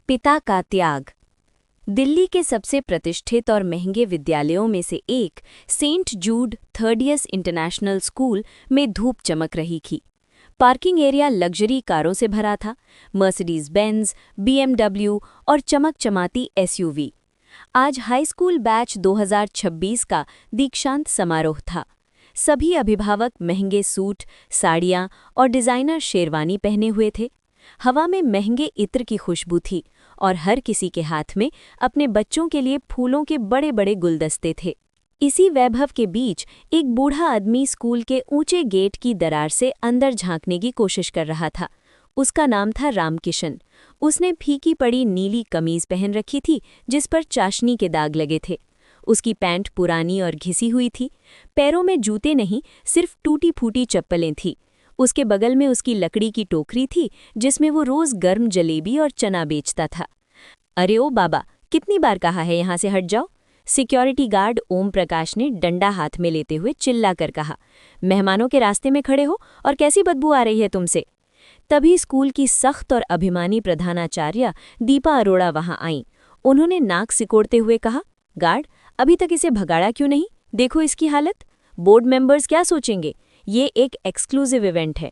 पिता का त्याग। दिल्ली के सबसे प्रतिष्ठित और महंगे विद्यालयों में से एक सेंट जूड थर्डियस इंटरनेशनल स्कूल में धूप चमक रही थी। पार्किंग एरिया लग्जरी कारों से भरा था, मर्सिडीज बेंज, BMW और चमकचमाती SUV। आज हाई स्कूल बैच 2026 का दीक्षांत समारोह था। सभी अभिभावक महंगे सूट, साड़ियाँ और डिज़ाइनर शेरवानी पहने हुए थे। हवा में महंगे इत्र की खुशबू थी और हर किसी के हाथ में अपने बच्चों के लिए फूलों के बड़े बड़े गुलदस्ते थे। इसी वैभव के बीच एक बूढ़ा आदमी स्कूल के ऊंचे गेट की दरार से अंदर झांकने की कोशिश कर रहा था। उसका नाम था रामकिशन। उसने फीकी पड़ी नीली कमीज पहन रखी थी जिस पर चाशनी के दाग लगे थे। उसकी पैंट पुरानी और घिसी हुई थी। पैरों में जूते नहीं, सिर्फ टूटी फूटी चप्पलें थीं। उसके बगल में उसकी लकड़ी की टोकरी थी जिसमें वो रोज गर्म जलेबी और चना बेचता था। अरे ओ बाबा, कितनी बार कहा है यहाँ से हट जाओ, सिक्योरिटी गार्ड ओम प्रकाश ने डंडा हाथ में लेते हुए चिल्लाकर कहा। मेहमानों के रास्ते में खड़े हो और कैसी बदबू आ रही है तुमसे। तभी स्कूल की सख्त और अभिमानी प्रधानाचार्य दीपा अरोड़ा वहां आईं। उन्होंने नाक सिकोड़ते हुए कहा, गार्ड, अभी तक इसे भगाड़ा क्यों नहीं? देखो इसकी हालत। बोर्ड मेंबर्स क्या सोचेंगे? ये एक एक्सक्लूसिव इवेंट है।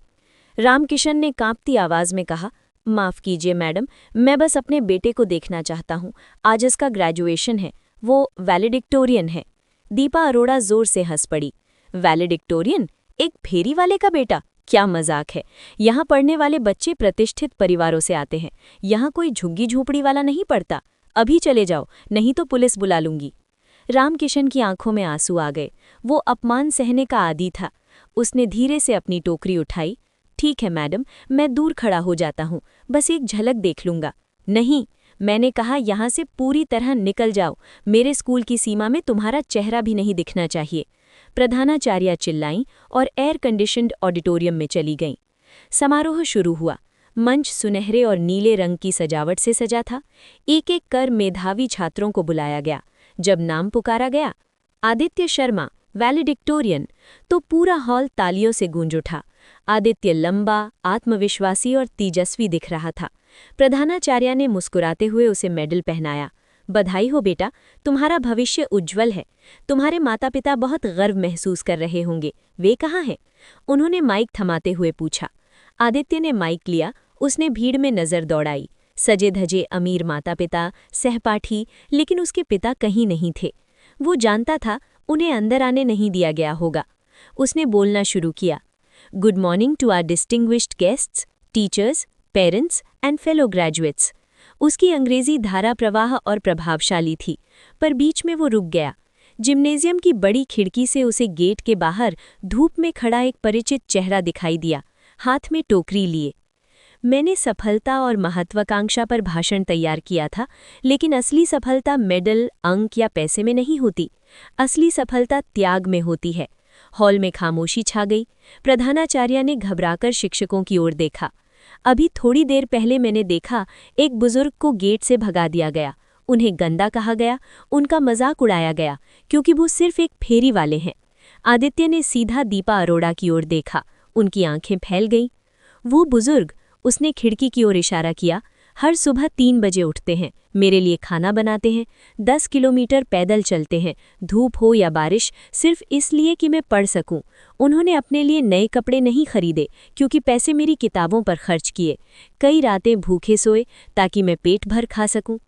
रामकिशन ने कांपती आवाज में कहा, माफ कीजिए मैडम, मैं बस अपने बेटे को देखना चाहता हूँ। आज इसका ग्रेजुएशन है, वो वैलेडिक्टोरियन है। दीपा अरोड़ा जोर से हंस पड़ी। वैलेडिक्टोरियन? एक फेरी वाले का बेटा? क्या मजाक है। यहाँ पढ़ने वाले बच्चे प्रतिष्ठित परिवारों से आते हैं। यहाँ कोई झुग्गी झोपड़ी वाला नहीं पढ़ता। अभी चले जाओ, नहीं तो पुलिस बुला लूंगी। रामकिशन की आंखों में आंसू आ गए। वो अपमान सहने का आदी था। उसने धीरे से अपनी टोकरी उठाई। ठीक है मैडम, मैं दूर खड़ा हो जाता हूँ, बस एक झलक देख लूंगा। नहीं, मैंने कहा यहाँ से पूरी तरह निकल जाओ। मेरे स्कूल की सीमा में तुम्हारा चेहरा भी नहीं दिखना चाहिए। प्रधानाचार्य चिल्लाईं और एयर कंडीशन्ड ऑडिटोरियम में चली गईं। समारोह शुरू हुआ। मंच सुनहरे और नीले रंग की सजावट से सजा था। एक एक कर मेधावी छात्रों को बुलाया गया। जब नाम पुकारा गया, आदित्य शर्मा, वैलेडिक्टोरियन, तो पूरा हॉल तालियों से गूंज उठा। आदित्य लंबा, आत्मविश्वासी और तेजस्वी दिख रहा था। प्रधानाचार्य ने मुस्कुराते हुए उसे मेडल पहनाया। बधाई हो बेटा, तुम्हारा भविष्य उज्जवल है। तुम्हारे माता पिता बहुत गर्व महसूस कर रहे होंगे। वे कहाँ हैं? उन्होंने माइक थमाते हुए पूछा। आदित्य ने माइक लिया। उसने भीड़ में नजर दौड़ाई। सजे धजे अमीर माता पिता, सहपाठी, लेकिन उसके पिता कहीं नहीं थे। वो जानता था उन्हें अंदर आने नहीं दिया गया होगा। उसने बोलना शुरू किया। Good morning to our distinguished guests, teachers, parents and fellow graduates. उसकी अंग्रेजी धारा प्रवाह और प्रभावशाली थी, पर बीच में वो रुक गया। जिम्नेजियम की बड़ी खिड़की से उसे गेट के बाहर धूप में खड़ा एक परिचित चेहरा दिखाई दिया, हाथ में टोकरी लिए। मैंने सफलता और महत्वाकांक्षा पर भाषण तैयार किया था, लेकिन असली सफलता मेडल, अंक या पैसे में नहीं होती। असली सफलता त्याग में होती है। हॉल में खामोशी छा गई। प्रधानाचार्य ने घबराकर शिक्षकों की ओर देखा। अभी थोड़ी देर पहले मैंने देखा, एक बुजुर्ग को गेट से भगा दिया गया। उन्हें गंदा कहा गया, उनका मजाक उड़ाया गया, क्योंकि वो सिर्फ एक फेरी वाले हैं। आदित्य ने सीधा दीपा अरोड़ा की ओर देखा। उनकी आंखें फैल गईं। वो बुजुर्ग, उसने खिड़की की ओर इशारा किया, हर सुबह 3 बजे उठते हैं, मेरे लिए खाना बनाते हैं, 10 किलोमीटर पैदल चलते हैं, धूप हो या बारिश, सिर्फ इसलिए कि मैं पढ़ सकूं। उन्होंने अपने लिए नए कपड़े नहीं खरीदे, क्योंकि पैसे मेरी किताबों पर खर्च किए। कई रातें भूखे सोए ताकि मैं पेट भर खा सकूं।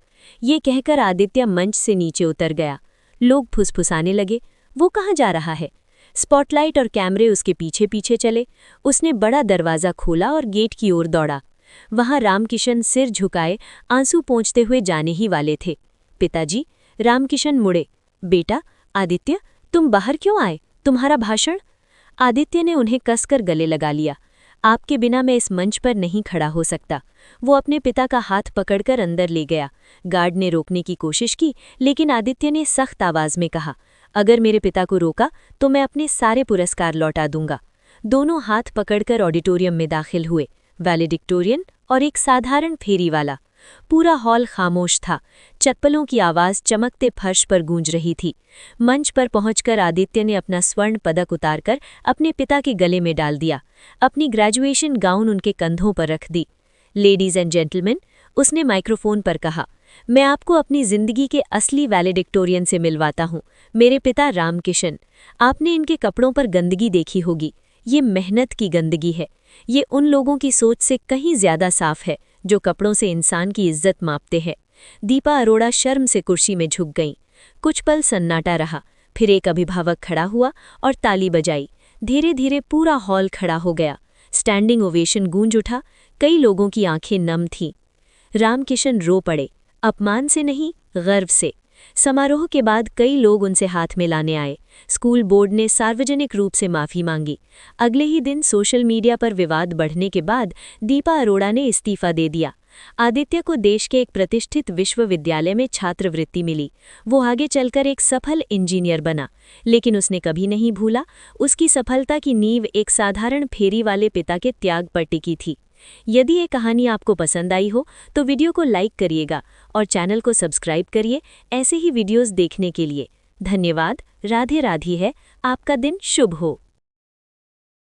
ये कहकर आदित्य मंच से नीचे उतर गया। लोग फुसफुसाने लगे, वो कहाँ जा रहा है? स्पॉटलाइट और कैमरे उसके पीछे पीछे चले। उसने बड़ा दरवाज़ा खोला और गेट की ओर दौड़ा। वहां रामकिशन सिर झुकाए, आंसू पोंछते हुए जाने ही वाले थे। पिताजी, रामकिशन मुड़े। बेटा, आदित्य, तुम बाहर क्यों आए? तुम्हारा भाषण? आदित्य ने उन्हें कसकर गले लगा लिया। आपके बिना मैं इस मंच पर नहीं खड़ा हो सकता। वो अपने पिता का हाथ पकड़कर अंदर ले गया। गार्ड ने रोकने की कोशिश की, लेकिन आदित्य ने सख्त आवाज में कहा, अगर मेरे पिता को रोका तो मैं अपने सारे पुरस्कार लौटा दूंगा। दोनों हाथ पकड़कर ऑडिटोरियम में दाखिल हुए, वैलेडिक्टोरियन और एक साधारण फेरी वाला। पूरा हॉल खामोश था। चप्पलों की आवाज चमकते फर्श पर गूंज रही थी। मंच पर पहुंचकर आदित्य ने अपना स्वर्ण पदक उतारकर अपने पिता के गले में डाल दिया। अपनी ग्रेजुएशन गाउन उनके कंधों पर रख दी। लेडीज एंड जेंटलमैन, उसने माइक्रोफोन पर कहा, मैं आपको अपनी जिंदगी के असली वैलेडिक्टोरियन से मिलवाता हूँ, मेरे पिता रामकिशन। आपने इनके कपड़ों पर गंदगी देखी होगी। ये मेहनत की गंदगी है। ये उन लोगों की सोच से कहीं ज्यादा साफ है जो कपड़ों से इंसान की इज्जत मापते हैं। दीपा अरोड़ा शर्म से कुर्सी में झुक गईं। कुछ पल सन्नाटा रहा, फिर एक अभिभावक खड़ा हुआ और ताली बजाई। धीरे धीरे पूरा हॉल खड़ा हो गया। स्टैंडिंग ओवेशन गूंज उठा। कई लोगों की आंखें नम थीं। रामकिशन रो पड़े, अपमान से नहीं, गर्व से। समारोह के बाद कई लोग उनसे हाथ मिलाने आए। स्कूल बोर्ड ने सार्वजनिक रूप से माफी मांगी। अगले ही दिन सोशल मीडिया पर विवाद बढ़ने के बाद दीपा अरोड़ा ने इस्तीफा दे दिया। आदित्य को देश के एक प्रतिष्ठित विश्वविद्यालय में छात्रवृत्ति मिली। वो आगे चलकर एक सफल इंजीनियर बना, लेकिन उसने कभी नहीं भूला उसकी सफलता की नींव एक साधारण फेरी वाले पिता के त्याग पर टिकी थी। यदि ये कहानी आपको पसंद आई हो तो वीडियो को लाइक करिएगा और चैनल को सब्सक्राइब करिए ऐसे ही वीडियोस देखने के लिए। धन्यवाद। राधे राधे है। आपका दिन शुभ हो।